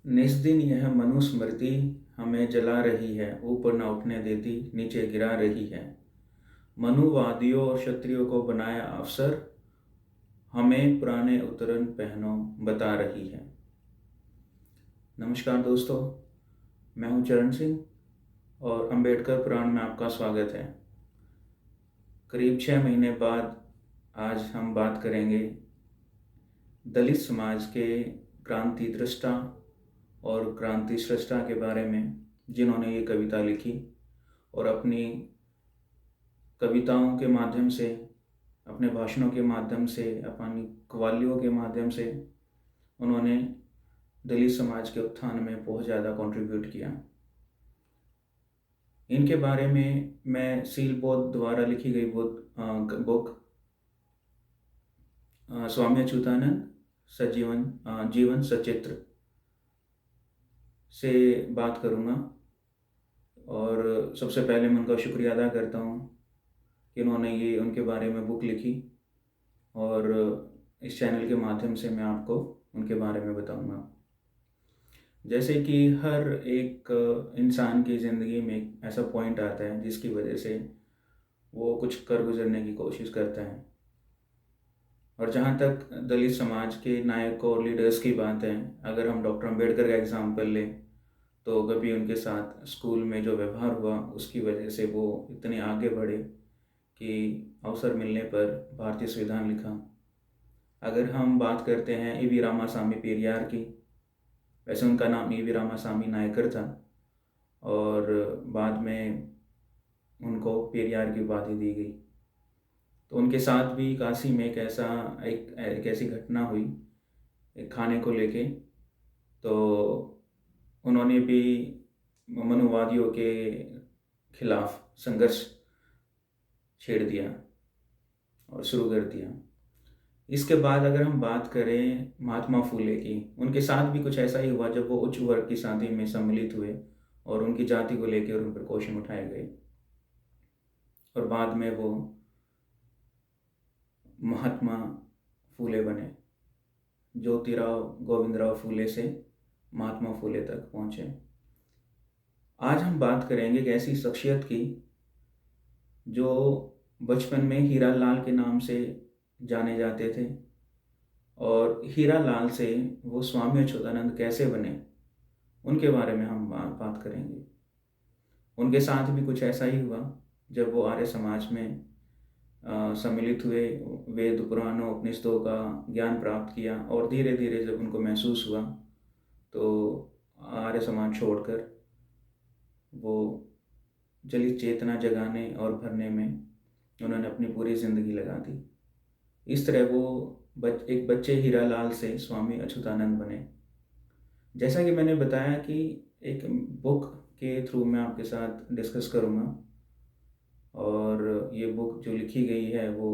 निस्दिन यह मनुस्मृति हमें जला रही है, ऊपर न उठने देती, नीचे गिरा रही है। मनुवादियों और क्षत्रियों को बनाया अफसर, हमें पुराने उतरन पहनो बता रही है। नमस्कार दोस्तों, मैं हूं चरण सिंह और अंबेडकर पुराण में आपका स्वागत है। करीब 6 महीने बाद आज हम बात करेंगे दलित समाज के क्रांति दृष्टा और क्रांति सृष्टा के बारे में, जिन्होंने ये कविता लिखी और अपनी कविताओं के माध्यम से, अपने भाषणों के माध्यम से, अपनी कव्वालियों के माध्यम से उन्होंने दलित समाज के उत्थान में बहुत ज़्यादा कंट्रीब्यूट किया। इनके बारे में मैं सील बौद्ध द्वारा लिखी गई बुक स्वामी अच्युतानंद जीवन सचित्र से बात करूँगा। और सबसे पहले मैं उनका शुक्रिया अदा करता हूँ कि उन्होंने ये उनके बारे में बुक लिखी और इस चैनल के माध्यम से मैं आपको उनके बारे में बताऊँगा। जैसे कि हर एक इंसान की ज़िंदगी में एक ऐसा पॉइंट आता है जिसकी वजह से वो कुछ कर गुजरने की कोशिश करता है। और जहाँ तक दलित समाज के नायक और लीडर्स की बात है, अगर हम डॉक्टर अंबेडकर का एग्जाम्पल लें तो कभी उनके साथ स्कूल में जो व्यवहार हुआ उसकी वजह से वो इतने आगे बढ़े कि अवसर मिलने पर भारतीय संविधान लिखा। अगर हम बात करते हैं ईवी रामासामी पेरियार की, वैसे उनका नाम ईवी रामासामी नायकर था और बाद में उनको पेरियार की उपाधि दी गई। तो उनके साथ भी काशी में एक ऐसी घटना हुई एक खाने को लेके। तो उन्होंने भी मनुवादियों के खिलाफ संघर्ष छेड़ दिया और शुरू कर दिया। इसके बाद अगर हम बात करें महात्मा फूले की, उनके साथ भी कुछ ऐसा ही हुआ जब वो उच्च वर्ग की शादी में सम्मिलित हुए और उनकी जाति को लेकर उन पर क्वेश्चन उठाए गए और बाद में वो महात्मा फूले बने। ज्योतिराव गोविंदराव फूले से महात्मा फूले तक पहुँचे। आज हम बात करेंगे एक ऐसी शख्सियत की जो बचपन में हीरा लाल के नाम से जाने जाते थे और हीरा लाल से वो स्वामी अच्युतानंद कैसे बने, उनके बारे में हम बात करेंगे। उनके साथ भी कुछ ऐसा ही हुआ जब वो आर्य समाज में सम्मिलित हुए, वेद पुराणों उपनिषदों का ज्ञान प्राप्त किया और धीरे धीरे जब उनको महसूस हुआ तो आर्य समाज छोड़कर वो दलित चेतना जगाने और भरने में उन्होंने अपनी पूरी ज़िंदगी लगा दी। इस तरह वो एक बच्चे हीरा लाल से स्वामी अच्युतानंद बने। जैसा कि मैंने बताया कि एक बुक के थ्रू मैं आपके साथ डिस्कस करूँगा और ये बुक जो लिखी गई है वो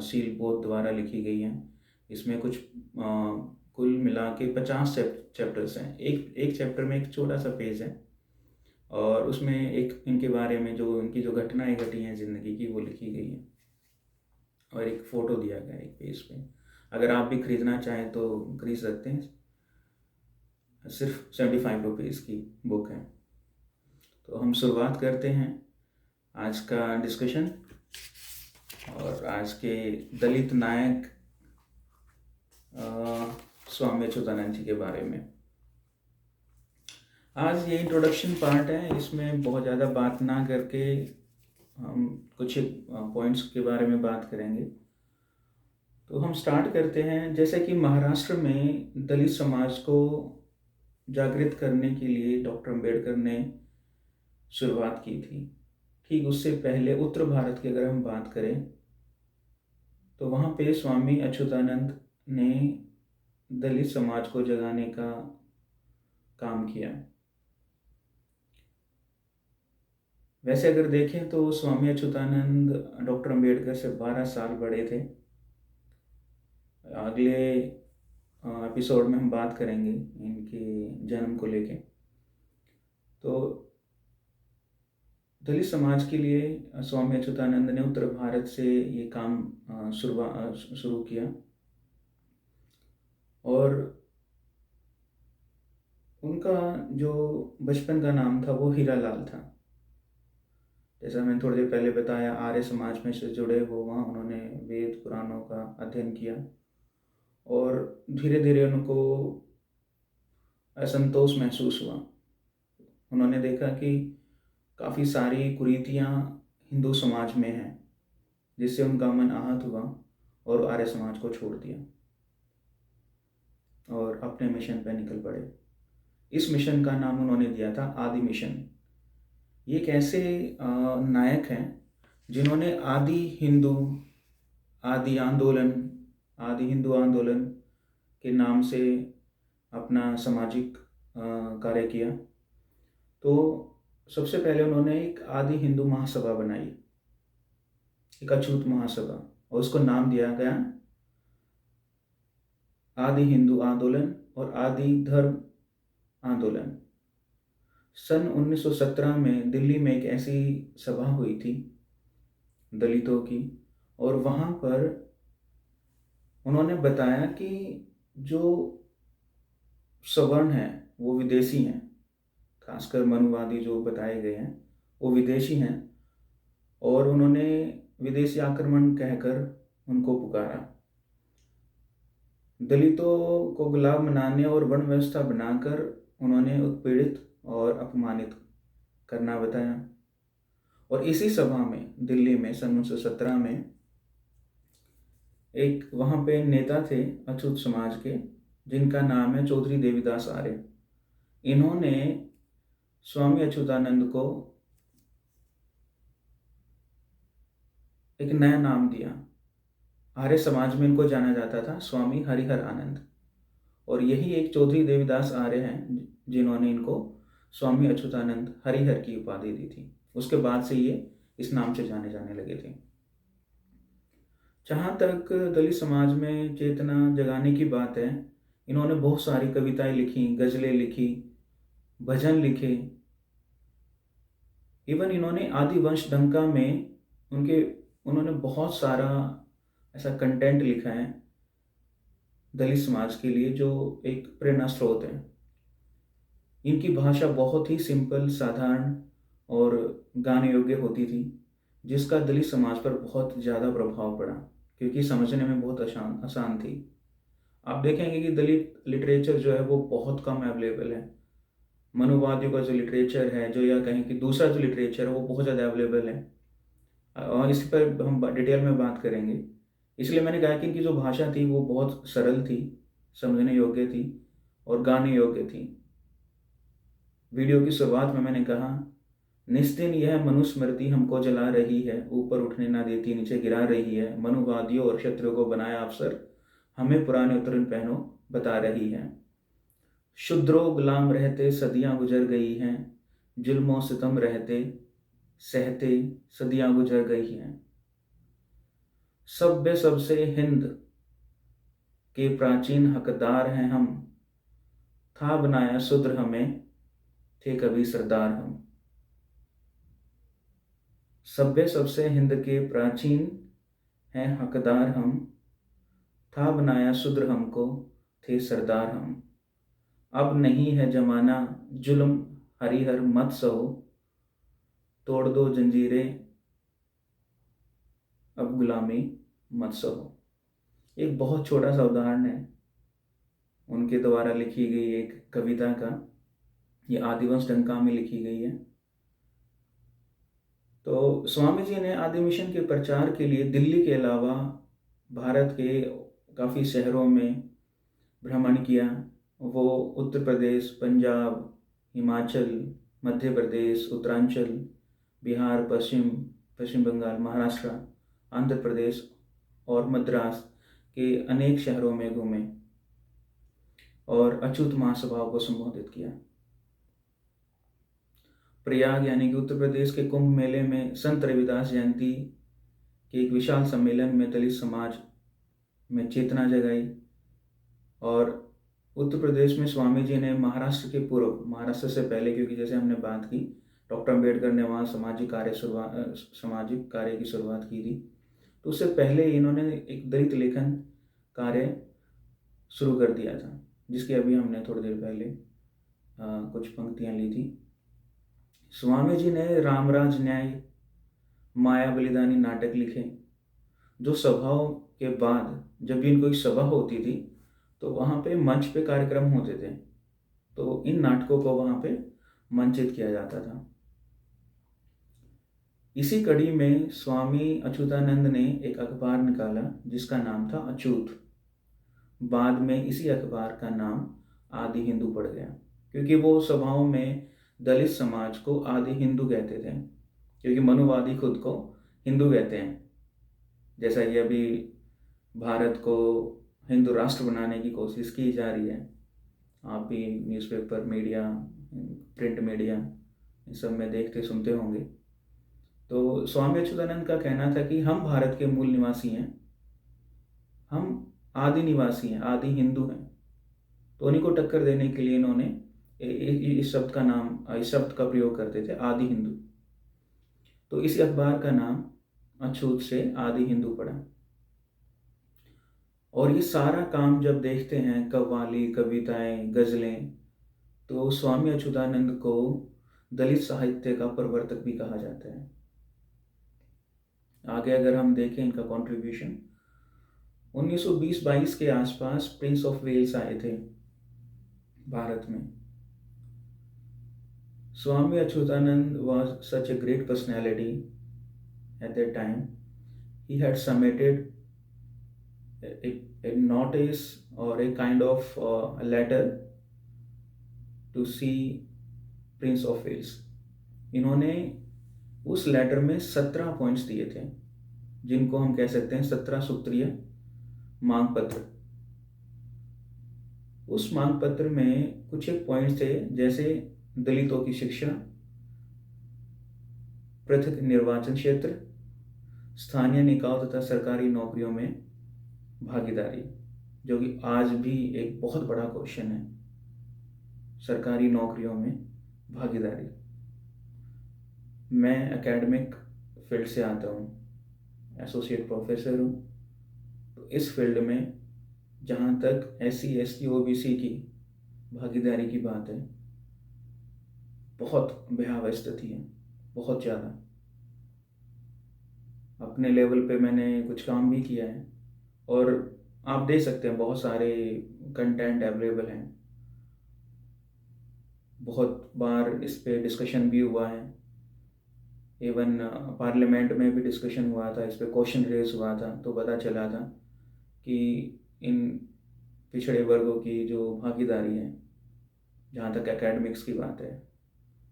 सील बौद्ध द्वारा लिखी गई है। इसमें कुछ कुल मिला के 50 चैप्टर्स हैं। एक चैप्टर में एक छोटा सा पेज है और उसमें एक इनके बारे में जो इनकी जो घटनाएं घटी हैं ज़िंदगी की वो लिखी गई है और एक फ़ोटो दिया गया है एक पेज पे। अगर आप भी ख़रीदना चाहें तो खरीद सकते हैं। सिर्फ 75 रुपीज़ की बुक है। तो हम शुरुआत करते हैं आज का डिस्कशन और आज के दलित नायक स्वामी अच्युतानंद जी के बारे में। आज ये इंट्रोडक्शन पार्ट है, इसमें बहुत ज़्यादा बात ना करके हम कुछ पॉइंट्स के बारे में बात करेंगे। तो हम स्टार्ट करते हैं। जैसे कि महाराष्ट्र में दलित समाज को जागृत करने के लिए डॉक्टर अंबेडकर ने शुरुआत की थी। ठीक उससे पहले उत्तर भारत की अगर हम बात करें तो वहाँ पे स्वामी अच्युतानंद ने दलित समाज को जगाने का काम किया। वैसे अगर देखें तो स्वामी अच्युतानंद डॉक्टर अंबेडकर से 12 साल बड़े थे। अगले एपिसोड में हम बात करेंगे इनके जन्म को लेके। तो दलित समाज के लिए स्वामी अच्युतानंद ने उत्तर भारत से ये काम शुरू किया और उनका जो बचपन का नाम था वो हीरालाल था। जैसा मैंने थोड़ी देर पहले बताया, आर्य समाज में से जुड़े वो वहाँ उन्होंने वेद पुराणों का अध्ययन किया और धीरे धीरे उनको असंतोष महसूस हुआ। उन्होंने देखा कि काफ़ी सारी कुरीतियाँ हिंदू समाज में हैं, जिससे उनका मन आहत हुआ और आर्य समाज को छोड़ दिया और अपने मिशन पर निकल पड़े। इस मिशन का नाम उन्होंने दिया था आदि मिशन। ये एक ऐसे नायक हैं जिन्होंने आदि आंदोलन आदि हिंदू आंदोलन के नाम से अपना सामाजिक कार्य किया। तो सबसे पहले उन्होंने एक आदि हिंदू महासभा बनाई, एक अछूत महासभा, और उसको नाम दिया गया आदि हिंदू आंदोलन और आदि धर्म आंदोलन। सन 1917 में दिल्ली में एक ऐसी सभा हुई थी दलितों की, और वहाँ पर उन्होंने बताया कि जो सवर्ण हैं वो विदेशी हैं, खासकर मनुवादी जो बताए गए हैं वो विदेशी हैं, और उन्होंने विदेशी आक्रमण कहकर उनको पुकारा। दलितों को गुलाम बनाने और वर्ण व्यवस्था बनाकर उन्होंने उत्पीड़ित और अपमानित करना बताया। और इसी सभा में दिल्ली में सन 1917 में एक वहाँ पे नेता थे अछूत समाज के, जिनका नाम है चौधरी देवीदास आर्य। इन्होंने स्वामी अच्युतानंद को एक नया नाम दिया। आर्य समाज में इनको जाना जाता था स्वामी हरिहर आनंद, और यही एक चौधरी देवीदास आर्य हैं जिन्होंने इनको स्वामी अच्युतानंद हरिहर की उपाधि दी थी। उसके बाद से ये इस नाम से जाने जाने लगे थे। जहाँ तक दलित समाज में चेतना जगाने की बात है, इन्होंने बहुत सारी कविताएं लिखी, गज़लें लिखी, भजन लिखे। इवन इन्होंने आदिवंश डंका में उन्होंने बहुत सारा ऐसा कंटेंट लिखा है दलित समाज के लिए जो एक प्रेरणा स्रोत है। इनकी भाषा बहुत ही सिंपल, साधारण और गाने योग्य होती थी, जिसका दलित समाज पर बहुत ज़्यादा प्रभाव पड़ा क्योंकि समझने में बहुत आसान थी। आप देखेंगे कि दलित लिटरेचर जो है वो बहुत कम अवेलेबल है। मनुवादियों का जो लिटरेचर है, जो या कहें कि दूसरा जो लिटरेचर है वो बहुत ज़्यादा अवेलेबल है, और इस पर हम डिटेल में बात करेंगे। इसलिए मैंने कहा कि इनकी जो भाषा थी वो बहुत सरल थी, समझने योग्य थी और गाने योग्य थी। वीडियो की शुरुआत में मैंने कहा, निस्दिन यह मनुस्मृति हमको जला रही है, ऊपर उठने ना देती नीचे गिरा रही है, मनुवादियों और क्षत्रियों को बनाया अफसर, हमें पुराने उत्तरण पहनो बता रही है। शूद्रों गुलाम रहते सदियां गुजर गई हैं, जुल्मों सितम रहते सहते सदियां गुजर गई हैं। सभ्य सबसे हिंद के प्राचीन हकदार हैं हम, था बनाया शूद्र हमें, थे कभी सरदार हम। सभ्य सबसे हिंद के प्राचीन हैं हकदार हम, था बनाया शूद्र हमको, थे सरदार हम। अब नहीं है जमाना जुल्म हरिहर मत सहो, तोड़ दो जंजीरें अब गुलामी मत सहो। एक बहुत छोटा सा उदाहरण है उनके द्वारा लिखी गई एक कविता का। ये आदिवंश डंका में लिखी गई है। तो स्वामी जी ने आदि मिशन के प्रचार के लिए दिल्ली के अलावा भारत के काफ़ी शहरों में भ्रमण किया। वो उत्तर प्रदेश, पंजाब, हिमाचल, मध्य प्रदेश, उत्तरांचल, बिहार, पश्चिम बंगाल, महाराष्ट्र, आंध्र प्रदेश और मद्रास के अनेक शहरों में घूमे और अछूत महासभाओं को संबोधित किया। प्रयाग यानी कि उत्तर प्रदेश के कुंभ मेले में संत रविदास जयंती के एक विशाल सम्मेलन में दलित समाज में चेतना जगाई। और उत्तर प्रदेश में स्वामी जी ने महाराष्ट्र से पहले, क्योंकि जैसे हमने बात की डॉक्टर अम्बेडकर ने वहाँ सामाजिक कार्य की शुरुआत की थी, तो उससे पहले इन्होंने एक दलित लेखन कार्य शुरू कर दिया था, जिसकी अभी हमने थोड़ी देर पहले कुछ पंक्तियाँ ली थी। स्वामी जी ने रामराज न्याय, माया बलिदानी नाटक लिखे, जो सभाओं के बाद जब भी इनकोई सभा होती थी तो वहाँ पे मंच पे कार्यक्रम होते थे, तो इन नाटकों को वहाँ पे मंचित किया जाता था। इसी कड़ी में स्वामी अच्युतानंद ने एक अखबार निकाला जिसका नाम था अछूत। बाद में इसी अखबार का नाम आदि हिंदू पड़ गया, क्योंकि वो सभाओं में दलित समाज को आदि हिंदू कहते थे, क्योंकि मनुवादी खुद को हिंदू कहते हैं। जैसा ये अभी भारत को हिंदू राष्ट्र बनाने की कोशिश की जा रही है, आप भी न्यूज़पेपर, मीडिया, प्रिंट मीडिया इन सब में देखते सुनते होंगे। तो स्वामी अच्युतानंद का कहना था कि हम भारत के मूल निवासी हैं, हम आदि निवासी हैं, आदि हिंदू हैं। तो उन्हीं को टक्कर देने के लिए इन्होंने इस शब्द का प्रयोग करते थे, आदि हिंदू। तो इसी अखबार का नाम अछूत से आदि हिंदू पड़ा। और ये सारा काम जब देखते हैं, कव्वाली, कविताएं, गज़लें, तो स्वामी अच्युतानंद को दलित साहित्य का प्रवर्तक भी कहा जाता है। आगे अगर हम देखें इनका कंट्रीब्यूशन, 1920-22 के आसपास प्रिंस ऑफ वेल्स आए थे भारत में। स्वामी Achyutanand was such a great personality at that time. He had submitted a notice or a kind of a letter to see Prince of Wales. इन्होंने उस लेटर में 17 पॉइंट्स दिए थे, जिनको हम कह सकते हैं 17 सूत्रीय मांग पत्र। उस मांग पत्र में कुछ एक पॉइंट्स थे, जैसे दलितों की शिक्षा, पृथक निर्वाचन क्षेत्र, स्थानीय निकायों तथा सरकारी नौकरियों में भागीदारी, जो कि आज भी एक बहुत बड़ा क्वेश्चन है, सरकारी नौकरियों में भागीदारी। मैं एकेडमिक फील्ड से आता हूँ, एसोसिएट प्रोफेसर हूँ, तो इस फील्ड में जहाँ तक SC, ST, OBC की भागीदारी की बात है, बहुत भयावह स्थिति है, बहुत ज़्यादा। अपने लेवल पे मैंने कुछ काम भी किया है, और आप देख सकते हैं बहुत सारे कंटेंट अवेलेबल हैं, बहुत बार इस पे डिस्कशन भी हुआ है, इवन पार्लियामेंट में भी डिस्कशन हुआ था, इस पे क्वेश्चन रेज हुआ था, तो पता चला था कि इन पिछड़े वर्गों की जो भागीदारी है, जहाँ तक एकेडमिक्स की बात है,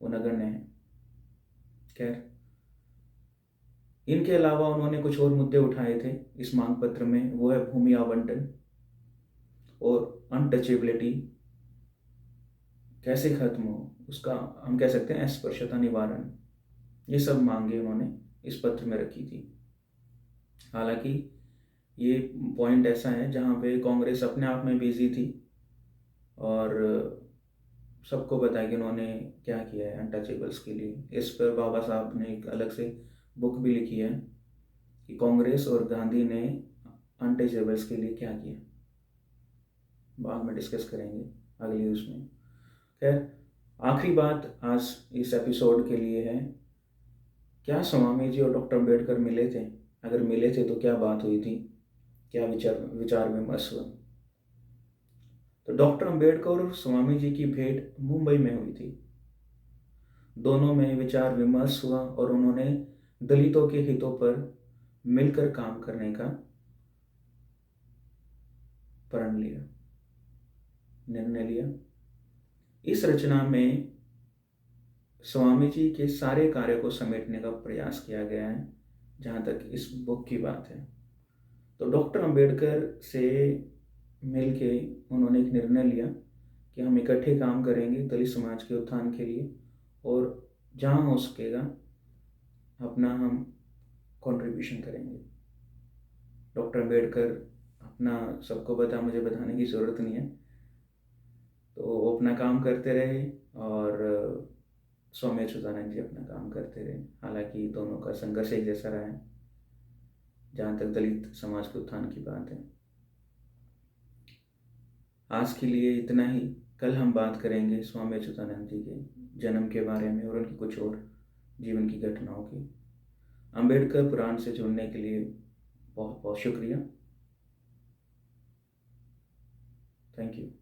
वो नगण्य है। खैर, इनके अलावा उन्होंने कुछ और मुद्दे उठाए थे इस मांग पत्र में, वो है भूमि आवंटन और अनटचेबिलिटी कैसे खत्म हो, उसका हम कह सकते हैं अस्पृश्यता निवारण। ये सब मांगे उन्होंने इस पत्र में रखी थी। हालांकि ये पॉइंट ऐसा है जहाँ पे कांग्रेस अपने आप में बिजी थी, और सबको पता है कि उन्होंने क्या किया है अनटचेबल्स के लिए। इस पर बाबा साहब ने एक अलग से बुक भी लिखी है कि कांग्रेस और गांधी ने अनटचेबल्स के लिए क्या किया, बाद में डिस्कस करेंगे अगली उसमें। खैर, आखिरी बात आज इस एपिसोड के लिए है, क्या स्वामी जी और डॉक्टर अम्बेडकर मिले थे? अगर मिले थे तो क्या बात हुई थी, क्या विचार विमर्श हुआ? तो डॉक्टर अम्बेडकर और स्वामी जी की भेंट मुंबई में हुई थी। दोनों में विचार विमर्श हुआ और उन्होंने दलितों के हितों पर मिलकर काम करने का प्रण लिया, निर्णय लिया। इस रचना में स्वामी जी के सारे कार्यों को समेटने का प्रयास किया गया है, जहाँ तक इस बुक की बात है। तो डॉक्टर अम्बेडकर से मिलके उन्होंने एक निर्णय लिया कि हम इकट्ठे काम करेंगे दलित समाज के उत्थान के लिए, और जहाँ हो सकेगा अपना हम कंट्रीब्यूशन करेंगे। डॉक्टर अम्बेडकर अपना सबको पता, मुझे बताने की ज़रूरत नहीं है, तो वो अपना काम करते रहे और स्वामी अच्युतानंद जी अपना काम करते रहे। हालांकि दोनों का संघर्ष एक जैसा रहा है जहाँ तक दलित समाज के उत्थान की बात है। आज के लिए इतना ही। कल हम बात करेंगे स्वामी अच्युतानंद जी के जन्म के बारे में और उनकी कुछ और जीवन की घटनाओं की। अंबेडकर पुराण से जुड़ने के लिए बहुत बहुत शुक्रिया। Thank you.